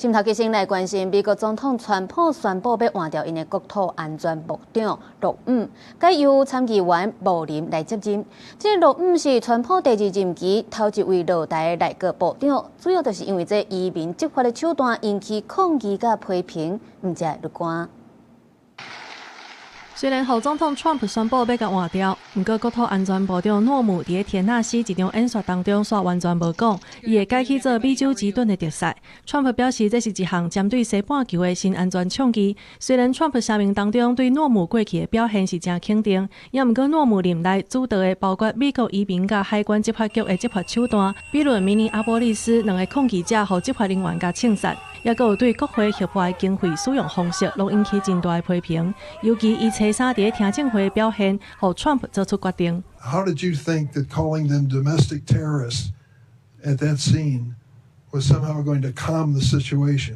新头继续来关心，美国总统川普宣布要换掉因的国土安全部长罗姆，改由参议员穆林来接任。这罗姆是川普第二任期头一位落台的内阁部长，主要就是因为这移民执法的手段引起抗议甲批评，唔才入关。 虽然副总统 Trump 宣布要甲换掉，不过国土安全部长诺姆伫田纳西一场演说当中，却完全无讲，伊会改去做美洲之盾的特使。Trump 表示，这是一项针对西半球的新安全倡议。虽然 Trump 声明当中对诺姆过去的表现是真肯定，也毋过诺姆任内主导的包括美国移民甲海关执法局的执法手段，比如明尼阿波利斯两个抗议者互执法人员甲枪杀，也有对国会协会经费使用方式，拢引起真大的批评，尤其伊初三伫听证会表现，互 Trump 做出决定。How did you think that calling them domestic terrorists at that scene was somehow going to calm the situation?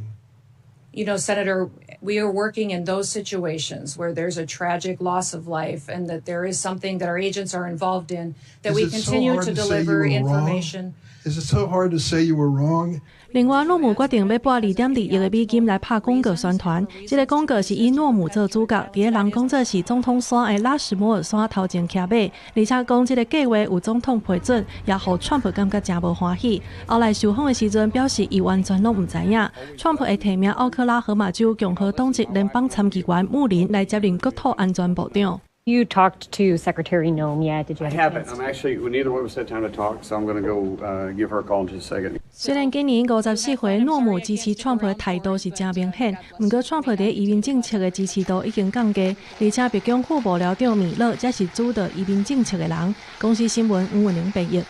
You know, Senator, we are working in those situations where there's a tragic loss of life and that there is something that our agents are involved in, that we continue to deliver information. Is it so hard to say you were wrong? 另外，诺姆决定要拨2.2亿的美金来拍广告宣传。这个广告是以诺姆做主角，伫个人讲这是总统山的拉什摩尔山头前骑马，而且讲这个计划有总统批准，也互 Trump 感觉真无欢喜。后来受访的时阵表示，伊完全拢唔知影。Trump 会提名奥克拉荷马州共和党籍联邦参议员穆林来接任国土安全部长。 You talked to Secretary Noem yet? Did you? I haven't. I'm actually. Neither one of us had time to talk, so I'm going to go give her a call in just a second. 虽然今年54岁诺姆支持 Trump 的态度是真明显，不过 Trump 在移民政策的支持度已经降低，而且白宫副幕僚长米勒才是主导移民政策的人。公司新闻吴文玲报道。